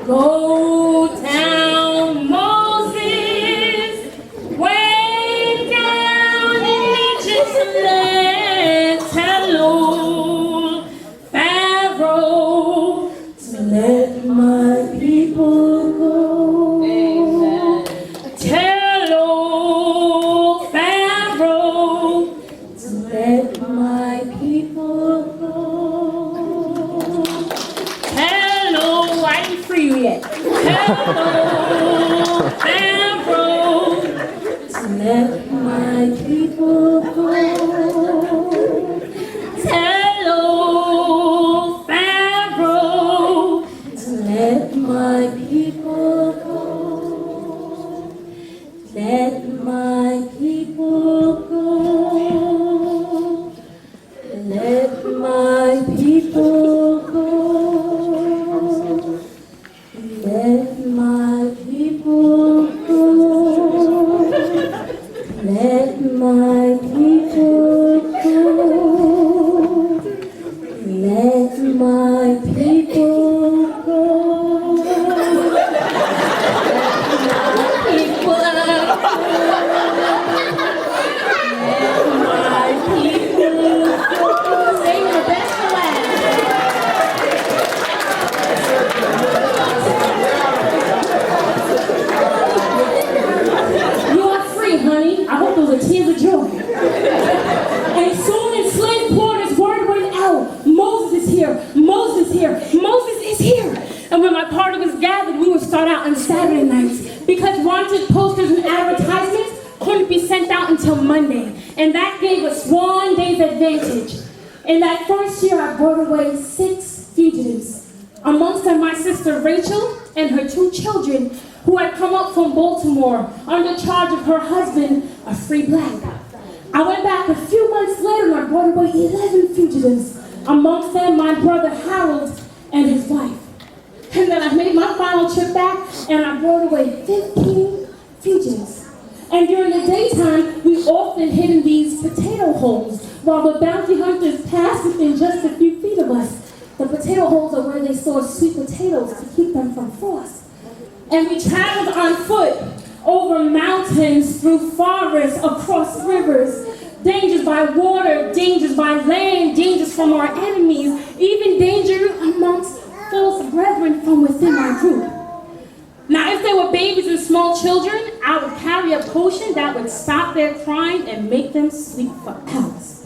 Go down, Moses, way down in Egypt's land. Hello, Pharaoh, to let my people go. Amen. Hello, Pharaoh, to let my people go. Hello, I ain't free yet. Hello, Pharaoh, to let my people go. Hello, Pharaoh, to let my people go. Let my people go. Let my people go. Let my people go. Let my people go. Let my people go. Sing your best for last. You are free, honey. I hope those are tears of joy. And soon enslaved porters word went out. Moses is here. Moses is here. Moses is here. And when my party was gathered, we would start out on Saturday nights because wanted posters and advertisements couldn't be sent out until Monday. And that gave us 1 day's advantage. In that first year, I brought away 6 fugitives. Amongst them, my sister Rachel and her 2 children who had come up from Baltimore under charge of her husband, a free black. I went back a few months later and I brought away 11 fugitives. Amongst them, my brother Harold and his wife. And then I made my final trip back and I brought away 15 fugitives. And during the daytime, we often hid in these potato holes while the bounty hunters passed within just a few feet of us. The potato holes are where they store sweet potatoes to keep them from frost. And we traveled on foot over mountains, through forests, across rivers, dangers by water, dangers by land, dangers from our enemies, even danger amongst false brethren from within our group. Now, if they were babies and small children, I would carry a potion that would stop their crying and make them sleep for hours.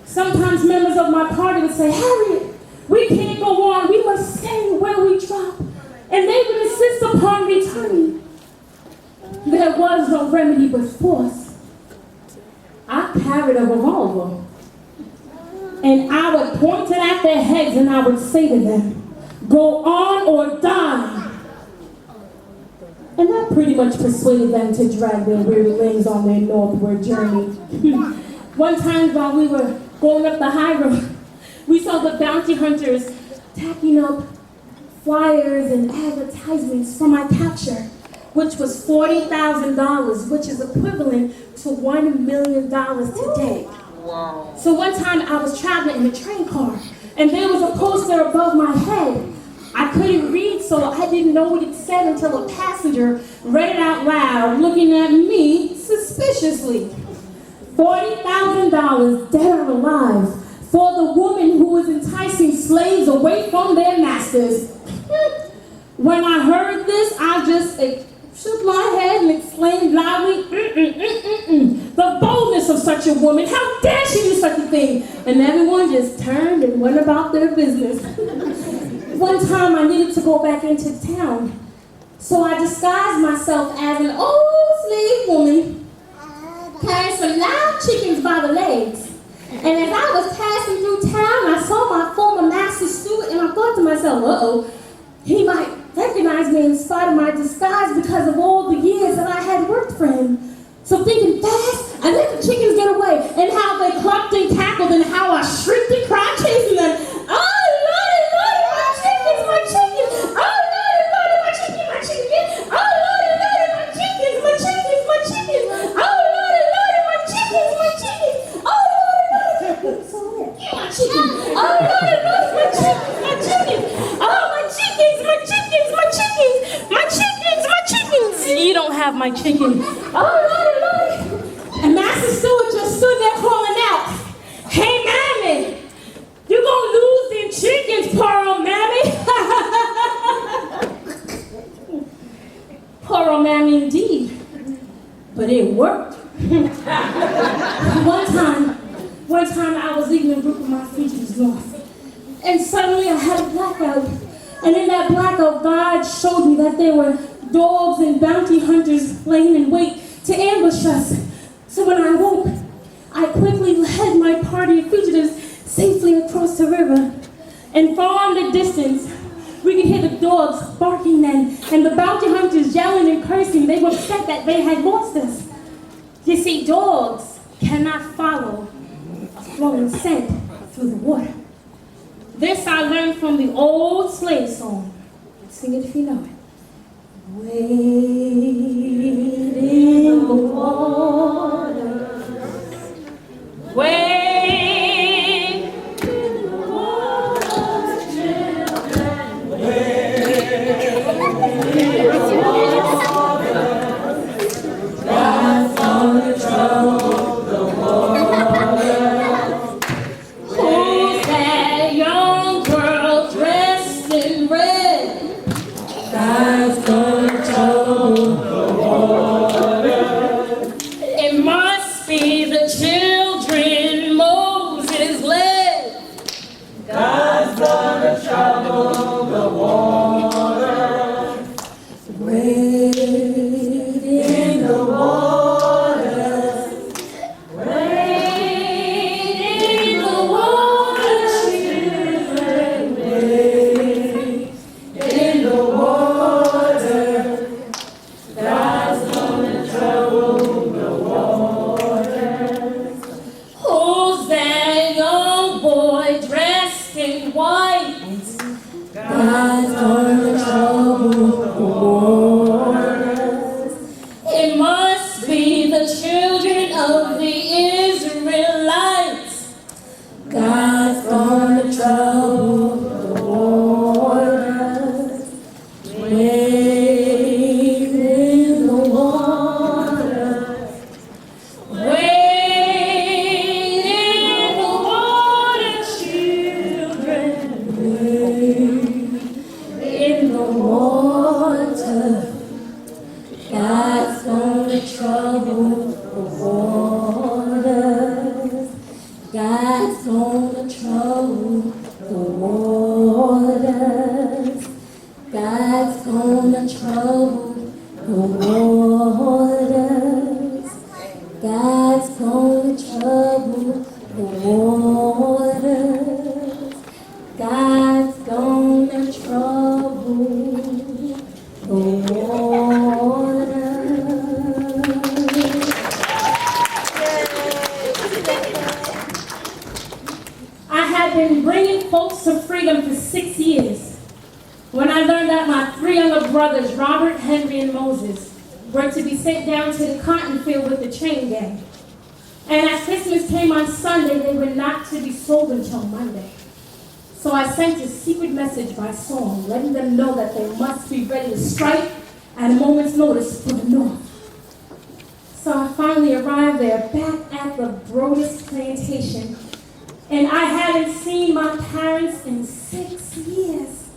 Sometimes members of my party would say, Harriet, we can't go on, we must stay where we dropped. And they would insist upon returning. There was no remedy but force. I carried a revolver. And I would point it at their heads and I would say to them, go on or die. And that pretty much persuaded them to drag their weary legs on their northward journey. One time while we were going up the high road, we saw the bounty hunters tacking up flyers and advertisements for my capture, which was $40,000, which is equivalent to $1 million today. Wow. So one time I was traveling in a train car, and there was a poster above my head. I couldn't read, so I didn't know what it said until a passenger read it out loud, looking at me suspiciously. $40,000, dead or alive, for the woman who was enticing slaves away from their masters. When I heard this, I just shook my head and exclaimed loudly, the boldness of such a woman, how dare she do such a thing? And everyone just turned and went about their business. One time I needed to go back into town, so I disguised myself as an old slave woman, carrying some live chickens by the legs. And as I was passing through town, I saw my former master steward, and I thought to myself, uh-oh, he might recognize me in spite of my disguise because of all the years that I had worked for him. So thinking fast, I let the chickens get away, and how they clucked and cackled, and how I shrieked and cried chasing them. Oh, Lordy, Lordy, my chickens, my chickens! Oh, Lordy, Lordy, my chickens, my chickens! Oh, Lordy, Lordy, my chickens, my chickens, my chickens! Oh, Lordy, Lordy, my chickens, my chickens! Oh, Lordy, Lordy, my chickens! Oh, Lordy, Lordy, my chickens, my chickens! Oh, my chickens, my chickens! have my chicken. Oh, Lord. And Master Stewart just stood there calling out, "Hey, Mammy, you gonna lose them chickens, poor old Mammy." Poor old Mammy indeed. But it worked. One time I was leading a group of my fugitives north. And suddenly I had a blackout. And in that blackout, God showed me that there were dogs and bounty hunters laying in wait to ambush us. So when I woke, I quickly led my party of fugitives safely across the river. And far in the distance, we could hear the dogs barking and the bounty hunters yelling and cursing. They were upset that they had lost us. You see, dogs cannot follow a flowing scent through the water. This I learned from the old slave song. Sing it if you know it. Wade in the water. Wade in the water, children. Wade in the water. God's gonna trouble the water. Who's that young girl dressed in red? God's gonna trouble the water. It must be the children Moses led. God's gonna trouble the water. Wade in the water. Wade in the water, children. Wade in the water. God's gonna trouble the waters. Who's that young boy dressed in white? God's gonna trouble the waters. It must be the children of the Israelites. God's gonna trouble the waters. Wade in the water. Wade in the water, children. Wade in the water. God's gonna trouble the waters. God's gonna trouble the waters. God's gonna trouble the waters. God's gonna trouble the waters. God's gonna trouble the waters. I have been bringing folks to freedom for 6 years. When I learned that my 3 younger brothers, Robert, Henry, and Moses, were to be sent down to the cotton field with the chain gang. And as Christmas came on Sunday, they were not to be sold until Monday. So I sent a secret message by song, letting them know that they must be ready to strike at a moment's notice for the North. So I finally arrived there, back at the bravest plantation, and I hadn't seen my parents in 6 years.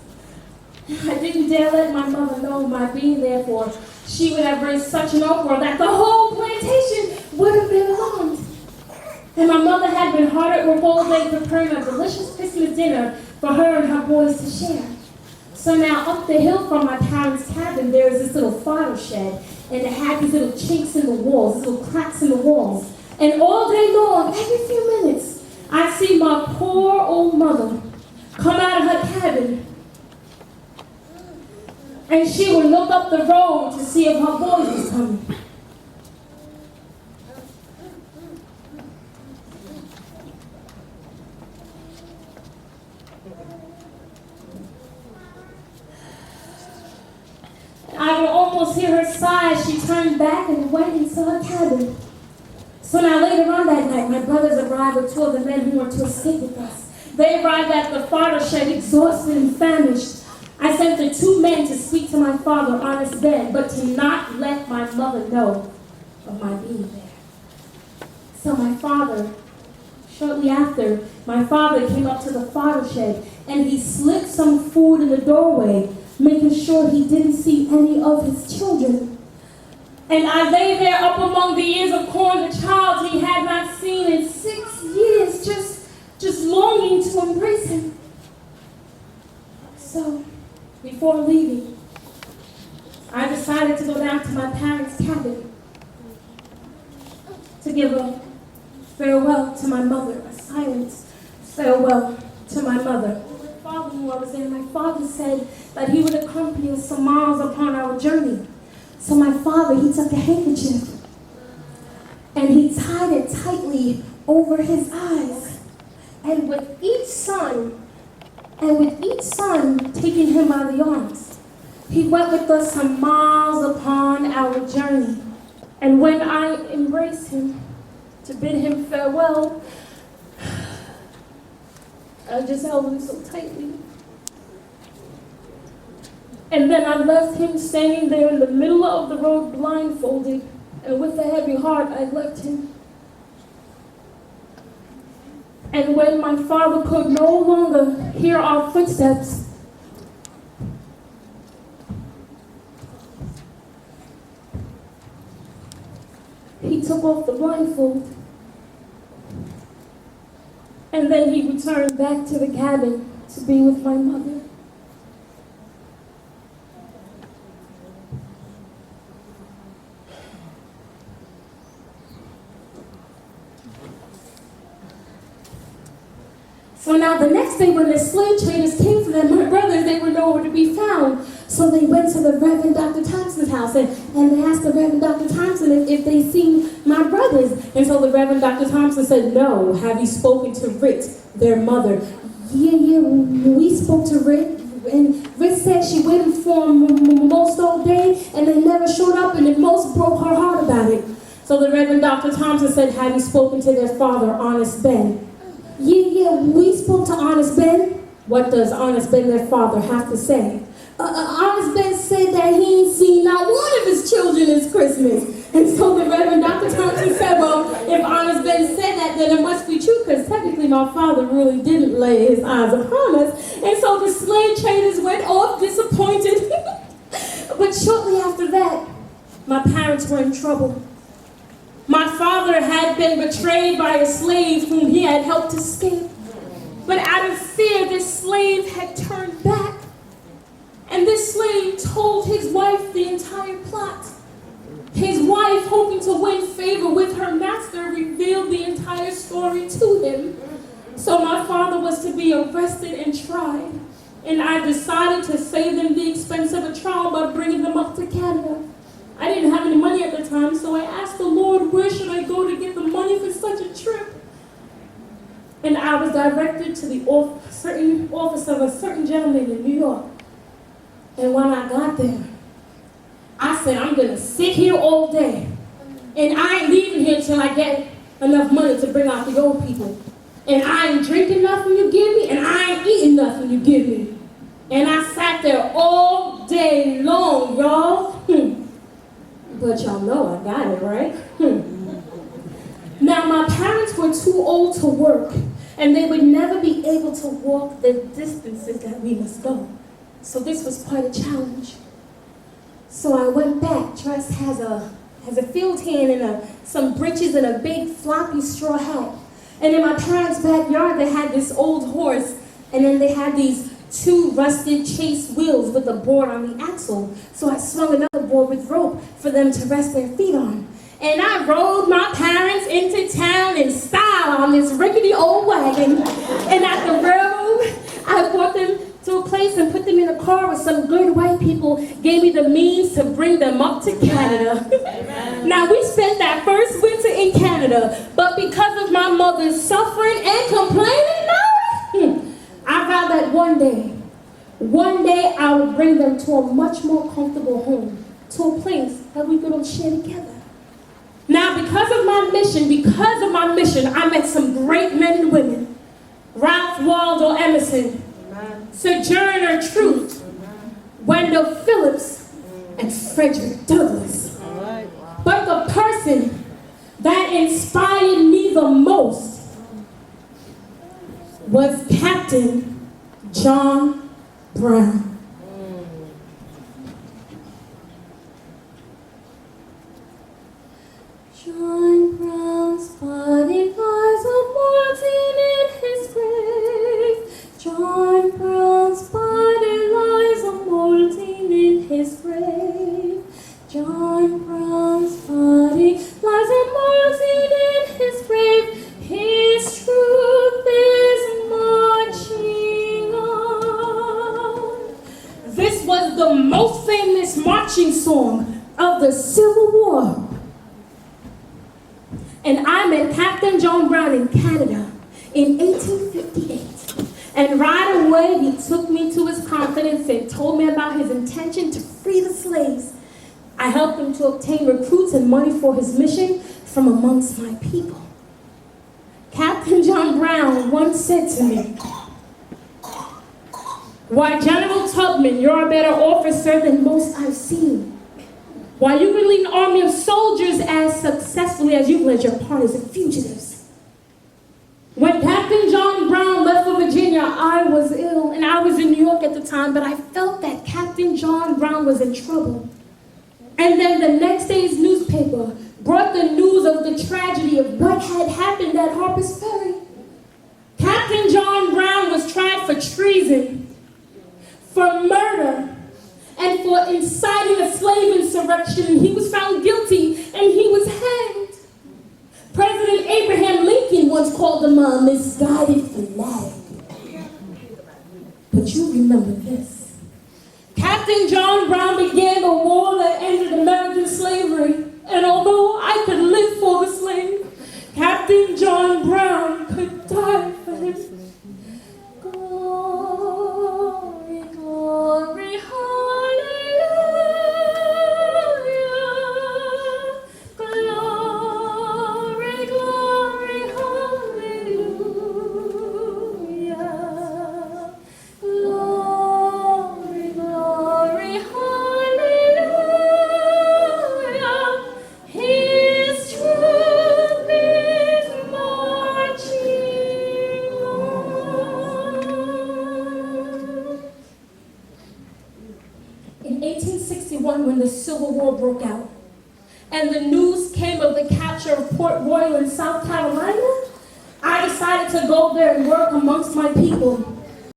I didn't dare let my mother know my being there, for she would have raised such an uproar that the whole plantation would have been alarmed. And my mother had been hard at work all day preparing a delicious Christmas dinner for her and her boys to share. So now up the hill from my parents' cabin, there is this little fodder shed, and it had these little chinks in the walls, these little cracks in the walls. And all day long, every few minutes, I'd see my poor old mother come out of her cabin, and she would look up the road to see if her boys was coming. I would almost hear her sigh as she turned back and went into her cabin. So now later on that night, my brothers arrived with 2 of the men who were to escape with us. They arrived at the fodder shed, exhausted and famished. I I sent the 2 men to speak to my father, honest Ben, but to not let my mother know of my being there. So shortly after, my father came up to the fodder shed and he slipped some food in the doorway, making sure he didn't see any of his children. And I lay there up among the ears of corn, the child he had not seen in 6 years, just longing to embrace him. So, before leaving, I decided to go down to my parents' cabin to give a farewell to my mother, a silent farewell to my mother. My father knew I was there. My father said that he would accompany us some miles upon our journey. So my father, he took a handkerchief and he tied it tightly over his eyes. And with each son taking him by the arms, he went with us some miles upon our journey. And when I embraced him to bid him farewell, I just held him so tightly. And then I left him standing there in the middle of the road blindfolded, and with a heavy heart I left him. And when my father could no longer hear our footsteps, he took off the blindfold. And then he returned back to the cabin to be with my mother. So now the next day when the slave traders came for them, my brothers, they were nowhere to be found. So they went to the Reverend Dr. Thompson's house and they asked the Reverend Dr. Thompson if they seen my brothers. And so the Reverend Dr. Thompson said, "No, have you spoken to Rit, their mother?" Yeah, we spoke to Rit. And Rit said she waited for them most all day and they never showed up, and it most broke her heart about it. So the Reverend Dr. Thompson said, "Have you spoken to their father, Honest Ben?" Yeah, we spoke to Honest Ben. What does Honest Ben, their father, have to say? Honest Ben said that he ain't seen not one of his children this Christmas. And so the Reverend Dr. Thompson said, well, if Honest Ben said that, then it must be true, because technically my father really didn't lay his eyes upon us. And so the slave traders went off disappointed. But shortly after that, my parents were in trouble. My father had been betrayed by a slave whom he had helped escape. But out of fear, this slave had turned back. And this slave told his wife the entire plot. His wife, hoping to win favor with her master, revealed the entire story to him. So my father was to be arrested and tried. And I decided to save them the expense of a trial by bringing them up to Canada. I didn't have any money at the time, so I asked the Lord, where should I go to get the money for such a trip? And I was directed to the office of a certain gentleman in New York. And when I got there, I said, I'm going to sit here all day. And I ain't leaving here till I get enough money to bring out the old people. And I ain't drinking nothing you give me, and I ain't eating nothing you give me. And I sat there all day long, y'all. But y'all know I got it, right? Now, my parents were too old to work, and they would never be able to walk the distances that we must go. So this was quite a challenge. So I went back dressed as a field hand in some breeches and a big floppy straw hat. And in my parents' backyard, they had this old horse, and then they had these 2 rusted chase wheels with a board on the axle. So I swung another board with rope for them to rest their feet on. And I rode my parents into town in style on this rickety old wagon. And at the railroad, I brought them to a place and put them in a car with some good white people, gave me the means to bring them up to Canada. Now, we spent that first winter in Canada, but because of my mother's suffering and complaining, I vowed that one day I would bring them to a much more comfortable home, to a place that we could all share together. Now, because of my mission, I met some great men and women. Ralph Waldo Emerson, Sojourner Truth, Wendell Phillips, and Frederick Douglass. But the person that inspired me the most was Captain John Brown. John Brown's body lies a molting in his grave. John Brown's body lies a molting in his grave. John Brown's body lies a molting in his grave. His truth is marching on. This was the most famous marching song of the Civil War. And I met Captain John Brown in Canada in 1858. And right away, he took me to his confidence and told me about his intention to free the slaves. I helped him to obtain recruits and money for his mission from amongst my people. Captain John Brown once said to me, "Why, General Tubman, you're a better officer than most I've seen. Why, you can lead an army of soldiers as successfully as you've led your parties of fugitives." When Captain John Brown left for Virginia, I was ill, and I was in New York at the time, but I felt that Captain John Brown was in trouble. And then the next day's newspaper brought the news of the tragedy of what had happened at Harper's Ferry. Captain John Brown was tried for treason, for murder, and for inciting a slave insurrection. He was found guilty and he was hanged. President Abraham Lincoln once called him a misguided fanatic. But you remember this. Captain John Brown began the war that ended American slavery. And although I could live for the slave, Captain John Brown could die for him. Glory, glory, hallelujah. Glory, glory, hallelujah. Glory, glory, hallelujah. His truth is marching on. In 1861, when the Civil War broke out, and the news came of the capture of Port Royal in South Carolina, I decided to go there and work amongst my people.